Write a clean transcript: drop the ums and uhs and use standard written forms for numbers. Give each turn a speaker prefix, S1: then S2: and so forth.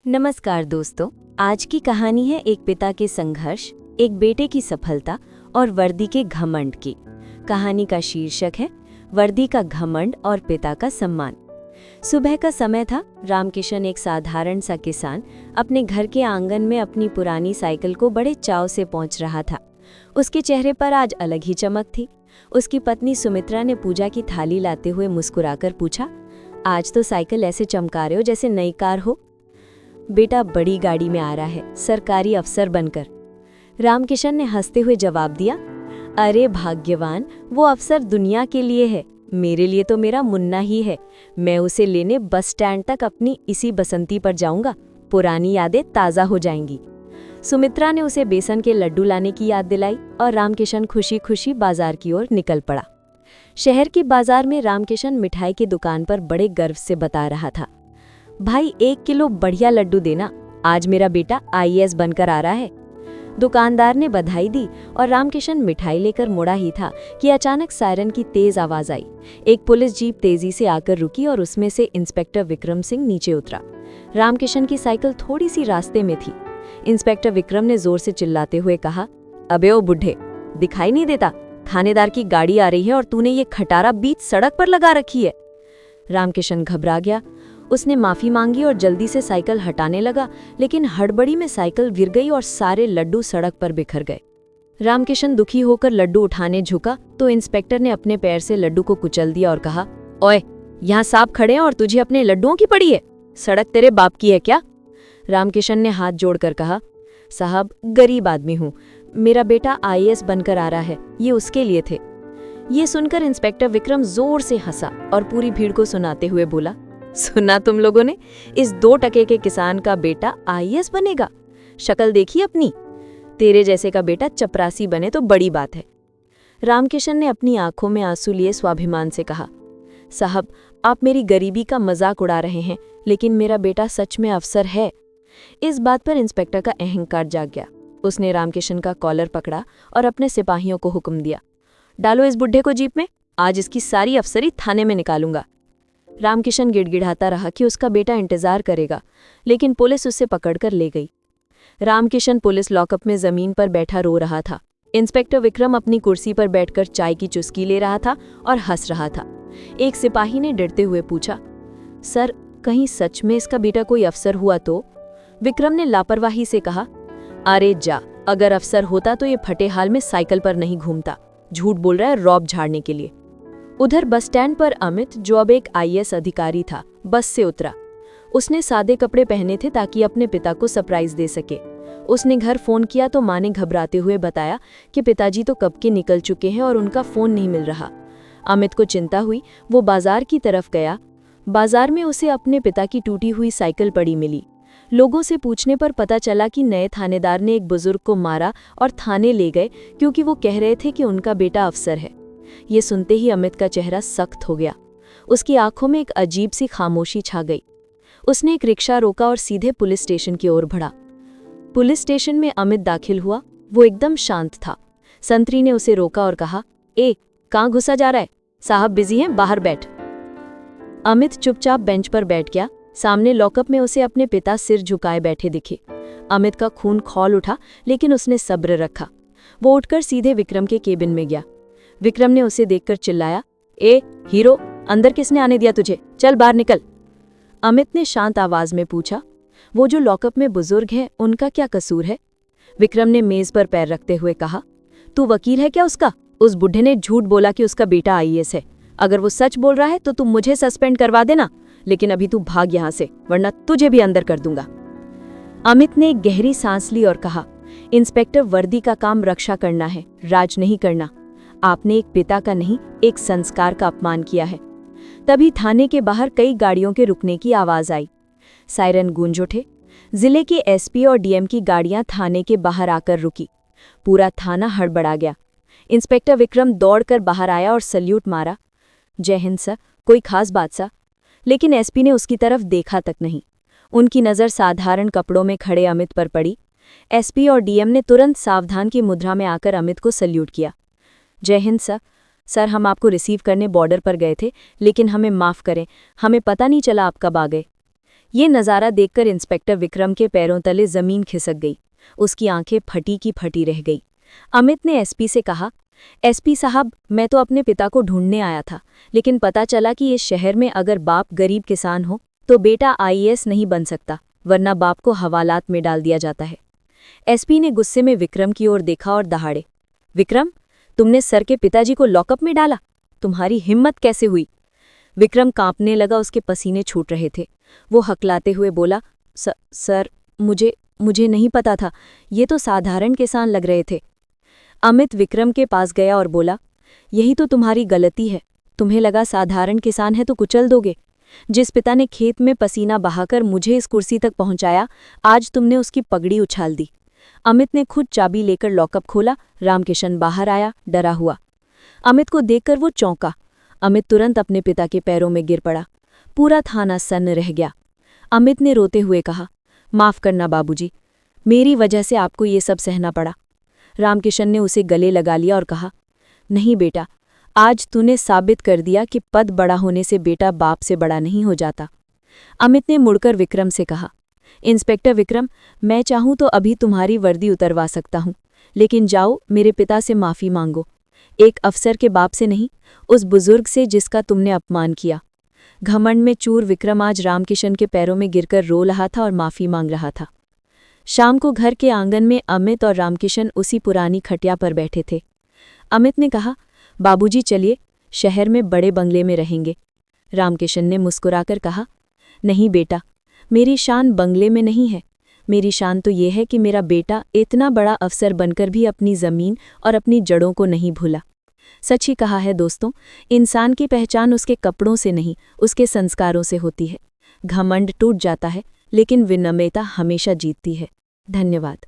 S1: नमस्कार दोस्तों, आज की कहानी है एक पिता के संघर्ष, एक बेटे की सफलता और वर्दी के घमंड की। कहानी का शीर्षक है वर्दी का घमंड और पिता का सम्मान। सुबह का समय था। रामकिशन, एक साधारण सा किसान, अपने घर के आंगन में अपनी पुरानी साइकिल को बड़े चाव से पहुंच रहा था। उसके चेहरे पर आज अलग ही चमक थी। उसकी पत्नी सुमित्रा ने पूजा की थाली लाते हुए मुस्कुराकर पूछा, आज तो साइकिल ऐसे चमका रहे हो जैसे नई कार हो। बेटा बड़ी गाड़ी में आ रहा है, सरकारी अफसर बनकर। रामकिशन ने हंसते हुए जवाब दिया, अरे भाग्यवान, वो अफसर दुनिया के लिए है, मेरे लिए तो मेरा मुन्ना ही है। मैं उसे लेने बस स्टैंड तक अपनी इसी बसंती पर जाऊंगा, पुरानी यादें ताज़ा हो जाएंगी। सुमित्रा ने उसे बेसन के लड्डू लाने की याद दिलाई और रामकिशन खुशी खुशी बाजार की ओर निकल पड़ा। शहर के बाजार में रामकिशन मिठाई की दुकान पर बड़े गर्व से बता रहा था, भाई 1 किलो बढ़िया लड्डू देना, आज मेरा बेटा आईएएस बनकर आ रहा है। दुकानदार ने बधाई दी और रामकिशन मिठाई लेकर मुड़ा ही था कि अचानक सायरन की तेज आवाज आई। एक पुलिस जीप तेजी से आकर रुकी और उसमें से इंस्पेक्टर विक्रम सिंह नीचे उतरा। रामकिशन की साइकिल थोड़ी सी रास्ते में थी। इंस्पेक्टर विक्रम ने जोर से चिल्लाते हुए कहा, अबे ओ बुढ़े, दिखाई नहीं देता? थानेदार की गाड़ी आ रही है और तूने ये खटारा बीच सड़क पर लगा रखी है। रामकिशन घबरा गया। उसने माफी मांगी और जल्दी से साइकिल हटाने लगा, लेकिन हड़बड़ी में साइकिल गिर गई और सारे लड्डू सड़क पर बिखर गए। रामकिशन दुखी होकर लड्डू उठाने झुका तो इंस्पेक्टर ने अपने पैर से लड्डू को कुचल दिया और कहा, ओए, यहाँ सांप खड़े हैं और तुझे अपने लड्डुओं की पड़ी है? सड़क तेरे बाप की है क्या? रामकिशन ने हाथ जोड़कर कहा, साहब, गरीब आदमी हूँ, मेरा बेटा आईएएस बनकर आ रहा है, ये उसके लिए थे। ये सुनकर इंस्पेक्टर विक्रम जोर से हंसा और पूरी भीड़ को सुनाते हुए बोला, सुना तुम लोगों ने? इस 2 टके के किसान का बेटा आईएएस बनेगा? शक्ल देखी अपनी? तेरे जैसे का बेटा चपरासी बने तो बड़ी बात है। रामकिशन ने अपनी आंखों में आंसू लिए स्वाभिमान से कहा, साहब, आप मेरी गरीबी का मजाक उड़ा रहे हैं, लेकिन मेरा बेटा सच में अफसर है। इस बात पर इंस्पेक्टर का अहंकार जाग गया। उसने रामकिशन का कॉलर पकड़ा और अपने सिपाहियों को हुक्म दिया, डालो इस बुढ़े को जीप में, आज इसकी सारी अफसरी थाने में निकालूंगा। रामकिशन गिड़गिड़ाता रहा कि उसका बेटा इंतजार करेगा, लेकिन पुलिस उसे पकड़कर ले गई। रामकिशन पुलिस लॉकअप में जमीन पर बैठा रो रहा था। इंस्पेक्टर विक्रम अपनी कुर्सी पर बैठकर चाय की चुस्की ले रहा था और हंस रहा था। एक सिपाही ने डरते हुए पूछा, सर, कहीं सच में इसका बेटा कोई अफसर हुआ तो? विक्रम ने लापरवाही से कहा, अरे जा, अगर अफसर होता तो ये फटे हाल में साइकिल पर नहीं घूमता। झूठ बोल रहा है रौब झाड़ने के लिए। उधर बस स्टैंड पर अमित, जो अब एक आईएएस अधिकारी था, बस से उतरा। उसने सादे कपड़े पहने थे ताकि अपने पिता को सरप्राइज दे सके। उसने घर फोन किया तो माँ ने घबराते हुए बताया कि पिताजी तो कब के निकल चुके हैं और उनका फोन नहीं मिल रहा। अमित को चिंता हुई। वो बाजार की तरफ गया। बाजार में उसे अपने पिता की टूटी हुई साइकिल पड़ी मिली। लोगों से पूछने पर पता चला कि नए थानेदार ने एक बुजुर्ग को मारा और थाने ले गए क्योंकि वो कह रहे थे कि उनका बेटा अफसर है। ये सुनते ही अमित का चेहरा सख्त हो गया। उसकी आंखों में एक अजीब सी खामोशी छा गई। उसने एक रिक्शा रोका और सीधे पुलिस स्टेशन की ओर बढ़ा। पुलिस स्टेशन में अमित दाखिल हुआ। वो एकदम शांत था। संतरी ने उसे रोका और कहा, ए, कहाँ घुसा जा रहा है? साहब बिजी हैं, बाहर बैठ। अमित चुपचाप बेंच पर बैठ गया। सामने लॉकअप में उसे अपने पिता सिर झुकाए बैठे दिखे। अमित का खून खौल उठा, लेकिन उसने सब्र रखा। वो उठकर सीधे विक्रम के केबिन में गया। विक्रम ने उसे देखकर चिल्लाया, ए हीरो, अंदर किसने आने दिया तुझे? चल बाहर निकल। अमित ने शांत आवाज में पूछा, वो जो लॉकअप में बुजुर्ग हैं, उनका क्या कसूर है? विक्रम ने मेज पर पैर रखते हुए कहा, तू वकील है क्या उसका? उस बुढ़े ने झूठ बोला कि उसका बेटा आईएएस है। अगर वो सच बोल रहा है तो तुम मुझे सस्पेंड करवा देना, लेकिन अभी तू भाग यहां से, वरना तुझे भी अंदर कर दूंगा। अमित ने एक गहरी सांस ली और कहा, इंस्पेक्टर, वर्दी का काम रक्षा करना है, राज नहीं करना। आपने एक पिता का नहीं, एक संस्कार का अपमान किया है। तभी थाने के बाहर कई गाड़ियों के रुकने की आवाज आई। सायरन गूंज उठे। जिले के एसपी और डीएम की गाड़ियां थाने के बाहर आकर रुकी। पूरा थाना हड़बड़ा गया। इंस्पेक्टर विक्रम दौड़कर बाहर आया और सल्यूट मारा, जय हिंद सर, कोई खास बात सा? लेकिन एसपी ने उसकी तरफ देखा तक नहीं। उनकी नज़र साधारण कपड़ों में खड़े अमित पर पड़ी। एसपी और डीएम ने तुरंत सावधान की मुद्रा में आकर अमित को सल्यूट किया। जय हिंद सर, हम आपको रिसीव करने बॉर्डर पर गए थे, लेकिन हमें माफ़ करें, हमें पता नहीं चला आप कब आ गए। ये नज़ारा देखकर इंस्पेक्टर विक्रम के पैरों तले जमीन खिसक गई। उसकी आंखें फटी की फटी रह गई। अमित ने एसपी से कहा, एसपी साहब, मैं तो अपने पिता को ढूंढने आया था, लेकिन पता चला कि इस शहर में अगर बाप गरीब किसान हो तो बेटा आईएएस नहीं बन सकता, वरना बाप को हवालात में डाल दिया जाता है। एसपी ने गुस्से में विक्रम की ओर देखा और दहाड़े, विक्रम, तुमने सर के पिताजी को लॉकअप में डाला? तुम्हारी हिम्मत कैसे हुई? विक्रम कांपने लगा, उसके पसीने छूट रहे थे। वो हकलाते हुए बोला, सर, मुझे नहीं पता था, ये तो साधारण किसान लग रहे थे। अमित विक्रम के पास गया और बोला, यही तो तुम्हारी गलती है। तुम्हें लगा साधारण किसान है तो कुचल दोगे। जिस पिता ने खेत में पसीना बहाकर मुझे इस कुर्सी तक पहुंचाया, आज तुमने उसकी पगड़ी उछाल दी। अमित ने खुद चाबी लेकर लॉकअप खोला। रामकिशन बाहर आया, डरा हुआ। अमित को देखकर वो चौंका। अमित तुरंत अपने पिता के पैरों में गिर पड़ा। पूरा थाना सन्न रह गया। अमित ने रोते हुए कहा, माफ करना बाबूजी, मेरी वजह से आपको ये सब सहना पड़ा। रामकिशन ने उसे गले लगा लिया और कहा, नहीं बेटा, आज तूने साबित कर दिया कि पद बड़ा होने से बेटा बाप से बड़ा नहीं हो जाता। अमित ने मुड़कर विक्रम से कहा, इंस्पेक्टर विक्रम, मैं चाहूं तो अभी तुम्हारी वर्दी उतरवा सकता हूं, लेकिन जाओ मेरे पिता से माफी मांगो। एक अफसर के बाप से नहीं, उस बुजुर्ग से जिसका तुमने अपमान किया। घमंड में चूर विक्रम आज रामकिशन के पैरों में गिरकर रो रहा था और माफी मांग रहा था। शाम को घर के आंगन में अमित और रामकिशन उसी पुरानी खटिया पर बैठे थे। अमित ने कहा, बाबूजी चलिए, शहर में बड़े बंगले में रहेंगे। रामकिशन ने मुस्कुराकर कहा, नहीं बेटा, मेरी शान बंगले में नहीं है। मेरी शान तो ये है कि मेरा बेटा इतना बड़ा अफसर बनकर भी अपनी ज़मीन और अपनी जड़ों को नहीं भूला। सच ही कहा है दोस्तों, इंसान की पहचान उसके कपड़ों से नहीं, उसके संस्कारों से होती है। घमंड टूट जाता है, लेकिन विनम्रता हमेशा जीतती है। धन्यवाद।